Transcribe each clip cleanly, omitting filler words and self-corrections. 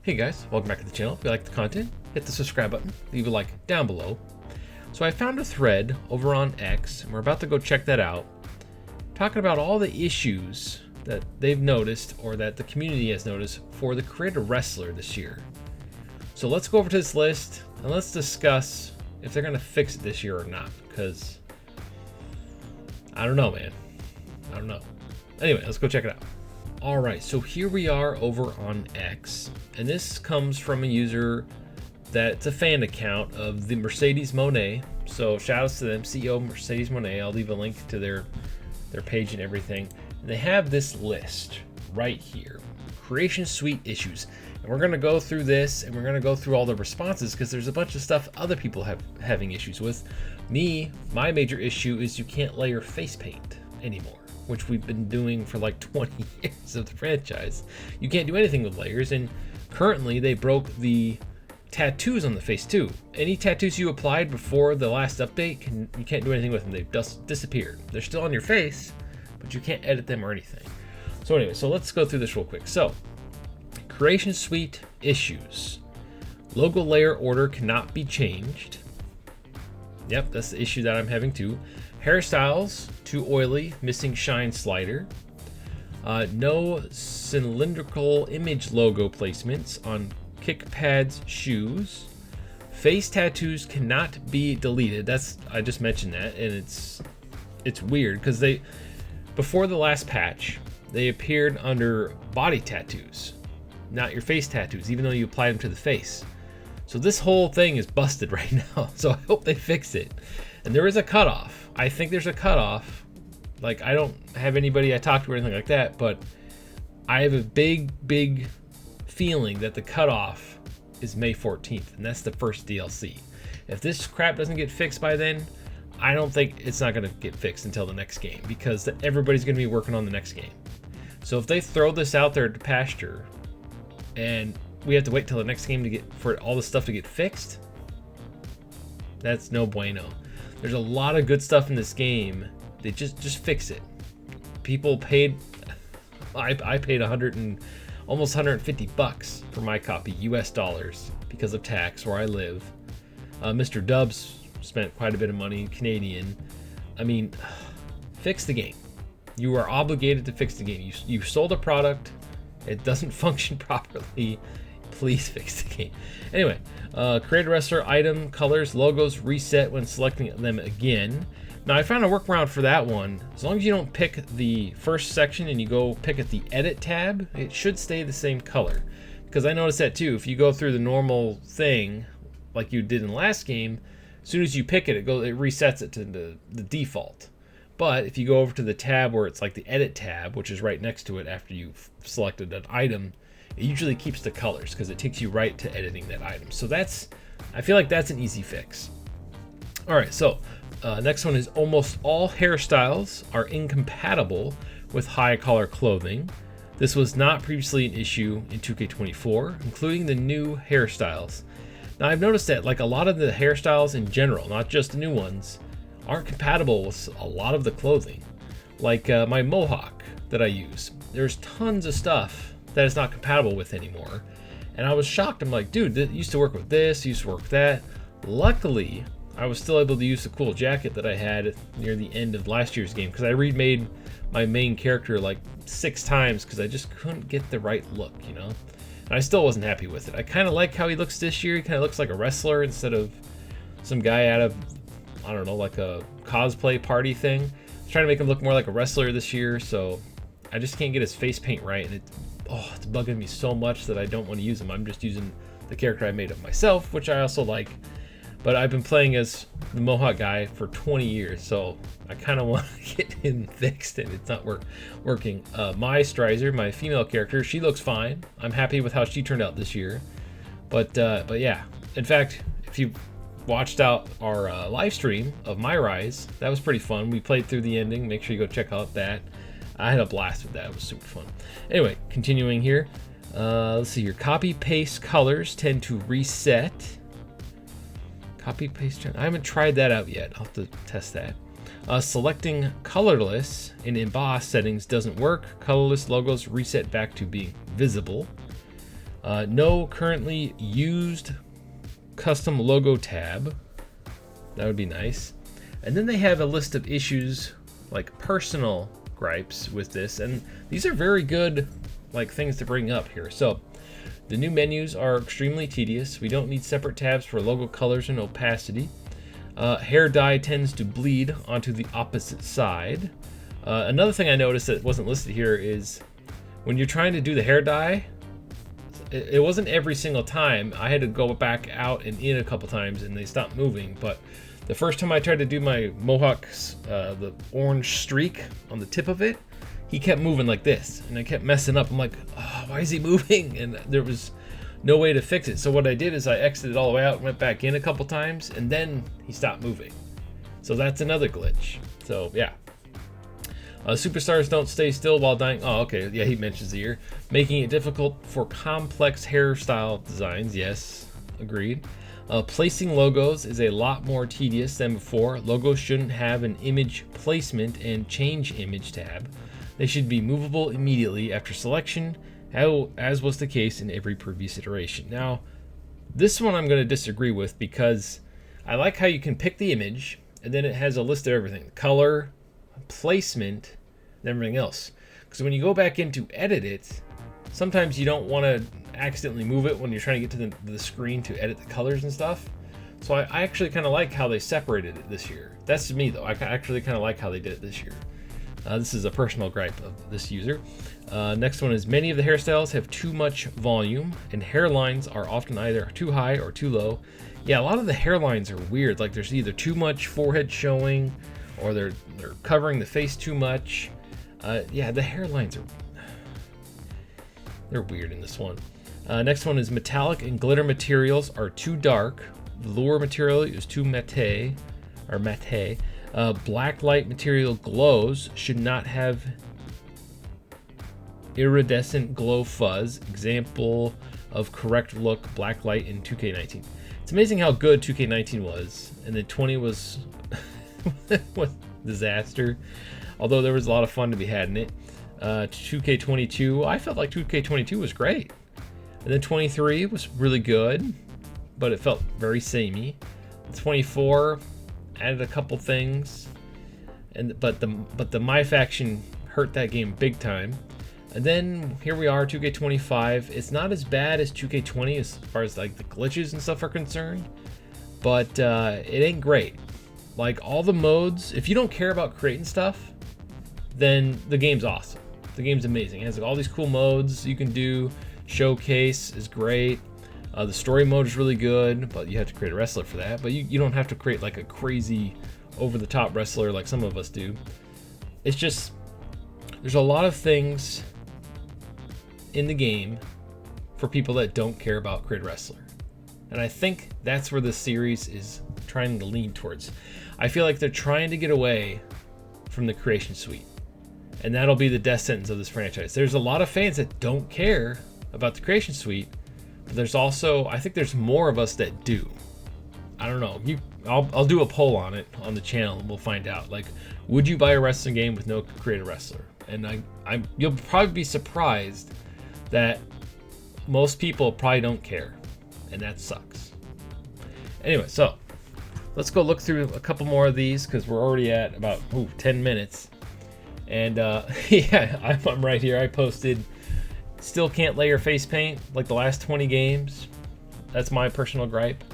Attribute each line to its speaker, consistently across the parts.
Speaker 1: Hey guys, welcome back to the channel. If you like the content, hit the subscribe button, leave a like down below. So I found a thread over on X, and we're about to go check that out, talking about all the issues that they've noticed or that the community has noticed for the creative wrestler this year. So let's go over to this list and let's discuss if they're gonna fix it this year or not, because I don't know, man. I don't know. Anyway, let's go check it out. All right, so here we are over on X, and this comes from a user that's a fan account of the Mercedes Monet. So shout outs to them, CEO Mercedes Monet. I'll leave a link to their page and everything. And they have this list right here, Creation Suite issues. And we're gonna go through this and we're gonna go through all the responses because there's a bunch of stuff other people have having issues with. My major issue is you can't layer face paint anymore, which we've been doing for like 20 years of the franchise. You can't do anything with layers, and currently they broke the tattoos on the face too. Any tattoos you applied before the last update, you can't do anything with them. They've just disappeared. They're still on your face, but you can't edit them or anything. So anyway, so let's go through this real quick. So, Creation Suite issues. Logo layer order cannot be changed. Yep, that's the issue that I'm having too. Hairstyles, too oily, missing shine slider. No cylindrical image logo placements on kick pads, shoes. Face tattoos cannot be deleted. I just mentioned that, and it's weird because before the last patch, they appeared under body tattoos, not your face tattoos, even though you applied them to the face. So this whole thing is busted right now. So I hope they fix it. And there is a cutoff. I think there's a cutoff. Like, I don't have anybody I talk to or anything like that, but I have a big feeling that the cutoff is May 14th, and that's the first DLC. If this crap doesn't get fixed by then, I don't think it's not going to get fixed until the next game, because everybody's going to be working on the next game. So if they throw this out there to pasture, and we have to wait till the next game for all this stuff to get fixed, that's no bueno. There's a lot of good stuff in this game. They just fix it. People paid. I paid almost 150 bucks for my copy, US dollars, because of tax where I live. Mr. Dubs spent quite a bit of money, Canadian. I mean, fix the game. You are obligated to fix the game. You sold a product. It doesn't function properly. Please fix the game. Anyway, creator wrestler item colors logos reset when selecting them again. Now I found a workaround for that one. As long as you don't pick the first section and you go pick at the edit tab, it should stay the same color. Because I noticed that too. If you go through the normal thing like you did in the last game, as soon as you pick it, it resets it to the default. But if you go over to the tab where it's like the edit tab, which is right next to it after you've selected an item, it usually keeps the colors because it takes you right to editing that item. So I feel like that's an easy fix. All right, so next one is almost all hairstyles are incompatible with high collar clothing. This was not previously an issue in 2K24, including the new hairstyles. Now I've noticed that like a lot of the hairstyles in general, not just the new ones, aren't compatible with a lot of the clothing. Like my mohawk that I use, there's tons of stuff that it's not compatible with anymore. And I was shocked. I'm like, dude, it used to work with this, used to work with that. Luckily, I was still able to use the cool jacket that I had near the end of last year's game, because I remade my main character like 6 times because I just couldn't get the right look, you know? And I still wasn't happy with it. I kind of like how he looks this year. He kind of looks like a wrestler instead of some guy out of, I don't know, like a cosplay party thing. I was trying to make him look more like a wrestler this year, so I just can't get his face paint right, and it's bugging me so much that I don't want to use him. I'm just using the character I made of myself, which I also like. But I've been playing as the Mohawk guy for 20 years, so I kind of want to get him fixed, and it's not working. My Strizer, my female character, she looks fine. I'm happy with how she turned out this year. But yeah, in fact, if you watched out our live stream of My Rise, that was pretty fun. We played through the ending. Make sure you go check out that. I had a blast with that. It was super fun. Anyway, continuing here. Let's see here. Copy paste colors tend to reset. Copy paste. I haven't tried that out yet. I'll have to test that. Selecting colorless in emboss settings doesn't work. Colorless logos reset back to being visible. No currently used custom logo tab. That would be nice. And then they have a list of issues, like personal gripes with this, and these are very good like things to bring up here. So the new menus are extremely tedious. We don't need separate tabs for logo colors and opacity. Hair dye tends to bleed onto the opposite side. Another thing I noticed that wasn't listed here is when you're trying to do the hair dye, it wasn't every single time. I had to go back out and in a couple times and they stopped moving. But the first time I tried to do my mohawks, the orange streak on the tip of it, he kept moving like this and I kept messing up. I'm like, oh, why is he moving? And there was no way to fix it. So what I did is I exited all the way out and went back in a couple times and then he stopped moving. So that's another glitch. So yeah. Superstars don't stay still while dying. Oh, okay. Yeah, he mentions it here. Making it difficult for complex hairstyle designs. Yes, agreed. Placing logos is a lot more tedious than before. Logos shouldn't have an image placement and change image tab. They should be movable immediately after selection, as was the case in every previous iteration. Now, this one I'm going to disagree with because I like how you can pick the image and then it has a list of everything. Color, placement, and everything else. Because when you go back in to edit it, sometimes you don't want to accidentally move it when you're trying to get to the screen to edit the colors and stuff. So I actually kind of like how they separated it this year. That's me though. I actually kind of like how they did it this year. This is a personal gripe of this user. Next one is many of the hairstyles have too much volume and hairlines are often either too high or too low. Yeah, a lot of the hairlines are weird. Like there's either too much forehead showing or they're covering the face too much. Yeah, the hairlines they're weird in this one. Next one is metallic and glitter materials are too dark. Velour material is too matte. Black light material glows should not have iridescent glow fuzz. Example of correct look black light in 2K19. It's amazing how good 2K19 was, and then 20 was was disaster. Although there was a lot of fun to be had in it. 2K22, I felt like 2K22 was great. And then 23 was really good, but it felt very samey. 24 added a couple things, but the My Faction hurt that game big time. And then here we are, 2K25. It's not as bad as 2K20 as far as like the glitches and stuff are concerned, but it ain't great. Like all the modes, if you don't care about creating stuff, then the game's awesome. The game's amazing. It has like all these cool modes you can do. Showcase is great. The story mode is really good, but you have to create a wrestler for that. But you don't have to create like a crazy over-the-top wrestler like some of us do. It's just, there's a lot of things in the game for people that don't care about create a wrestler. And I think that's where this series is trying to lean towards. I feel like they're trying to get away from the creation suite. And that'll be the death sentence of this franchise. There's a lot of fans that don't care about the creation suite, but there's also, I think there's more of us that do. I don't know. I'll do a poll on it on the channel and we'll find out. Like, would you buy a wrestling game with no create a wrestler? And you'll probably be surprised that most people probably don't care, and that sucks. Anyway, so let's go look through a couple more of these because we're already at about 10 minutes. And yeah, I'm right here. I posted, still can't layer face paint like the last 20 games. That's my personal gripe.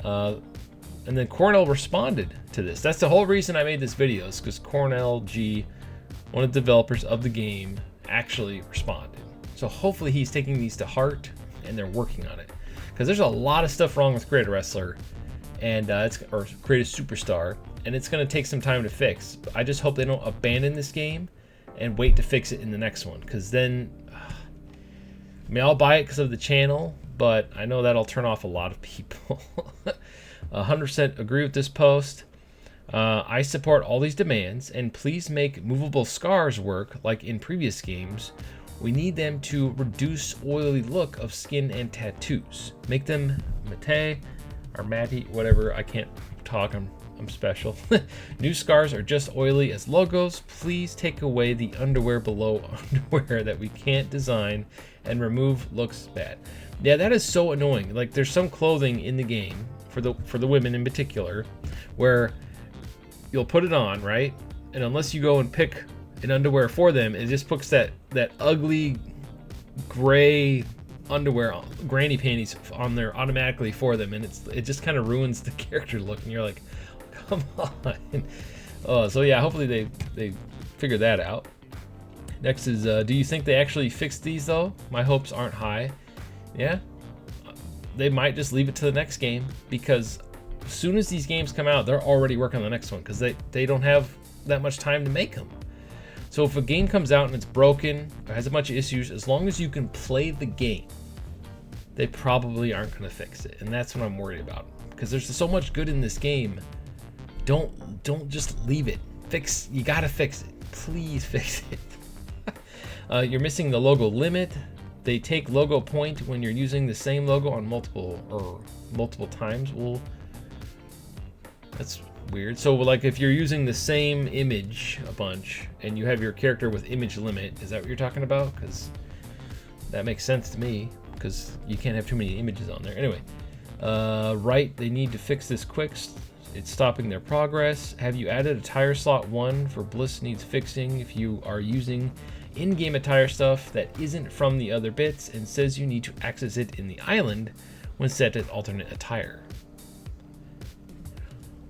Speaker 1: And then Cornell responded to this. That's the whole reason I made this video, is because Cornell G, one of the developers of the game, actually responded. So hopefully he's taking these to heart and they're working on it. Because there's a lot of stuff wrong with Create a Wrestler and or Create a Superstar, and it's going to take some time to fix. I just hope they don't abandon this game and wait to fix it in the next one, because then, I mean, I'll buy it because of the channel, but I know that'll turn off a lot of people. 100% agree with this post. I support all these demands, and please make movable scars work like in previous games. We need them to reduce oily look of skin and tattoos. Make them matte or matty, whatever. I can't talk. I'm I'm special. New scars are just oily as logos. Please take away the underwear below underwear that we can't design and remove looks bad. Yeah, that is so annoying. Like, there's some clothing in the game for the women in particular where you'll put it on, right? And unless you go and pick an underwear for them, it just puts that ugly gray underwear, granny panties on there automatically for them, and it just kind of ruins the character look, and you're like, come on. So yeah, hopefully they figure that out. Next is, do you think they actually fixed these though? My hopes aren't high. Yeah, they might just leave it to the next game, because as soon as these games come out, they're already working on the next one, because they don't have that much time to make them. So if a game comes out and it's broken or has a bunch of issues, as long as you can play the game, they probably aren't going to fix it. And that's what I'm worried about, because there's so much good in this game. Don't just leave it. You gotta fix it. Please fix it. You're missing the logo limit. They take logo point when you're using the same logo on multiple times. Well, that's weird. So like if you're using the same image a bunch and you have your character with image limit, is that what you're talking about? Because that makes sense to me, because you can't have too many images on there. Anyway, right, they need to fix this quick. It's stopping their progress. Have you added a tire slot 1 for Bliss needs fixing if you are using in-game attire stuff that isn't from the other bits and says you need to access it in the island when set as alternate attire.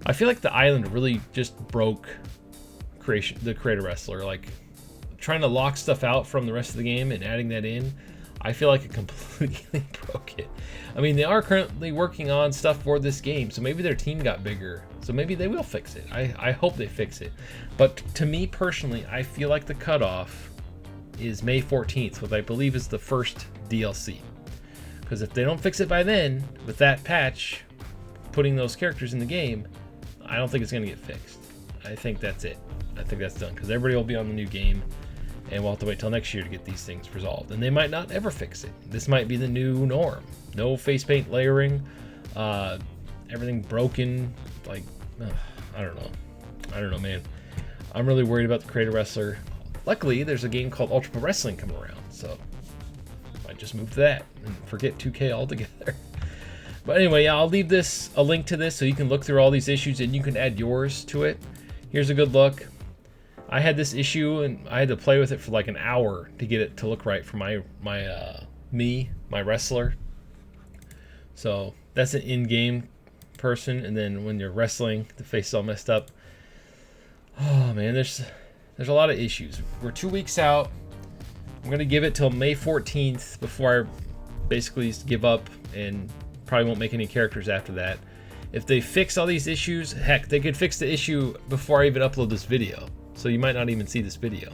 Speaker 1: I feel like the island really just broke the Creator Wrestler. Like, trying to lock stuff out from the rest of the game and adding that in, I feel like it completely broke it. I mean, they are currently working on stuff for this game, so maybe their team got bigger, so maybe they will fix it. I hope they fix it. But to me personally, I feel like the cutoff is May 14th, which I believe is the first DLC. Because if they don't fix it by then, with that patch, putting those characters in the game, I don't think it's going to get fixed. I think that's it. I think that's done, because everybody will be on the new game, and we'll have to wait till next year to get these things resolved. And they might not ever fix it. This might be the new norm. No face paint layering, everything broken. Like, I don't know, man. I'm really worried about the Creator Wrestler. Luckily, there's a game called Ultra Pro Wrestling coming around, so I might just move to that and forget 2K altogether. But anyway, yeah, I'll leave a link to this so you can look through all these issues and you can add yours to it. Here's a good look. I had this issue and I had to play with it for like an hour to get it to look right for my wrestler. So that's an in-game person, and then when you're wrestling, the face is all messed up. Oh man, there's a lot of issues. We're 2 weeks out. I'm gonna give it till May 14th before I basically give up and probably won't make any characters after that. If they fix all these issues, heck, they could fix the issue before I even upload this video. So you might not even see this video.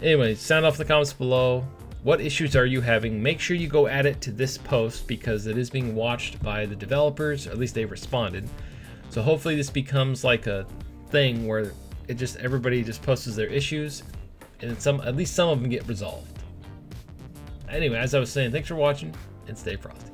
Speaker 1: Anyway, sound off in the comments below. What issues are you having? Make sure you go add it to this post, because it is being watched by the developers, or at least they responded. So hopefully this becomes like a thing where everybody just posts their issues, and at least some of them get resolved. Anyway, as I was saying, thanks for watching, and stay frosty.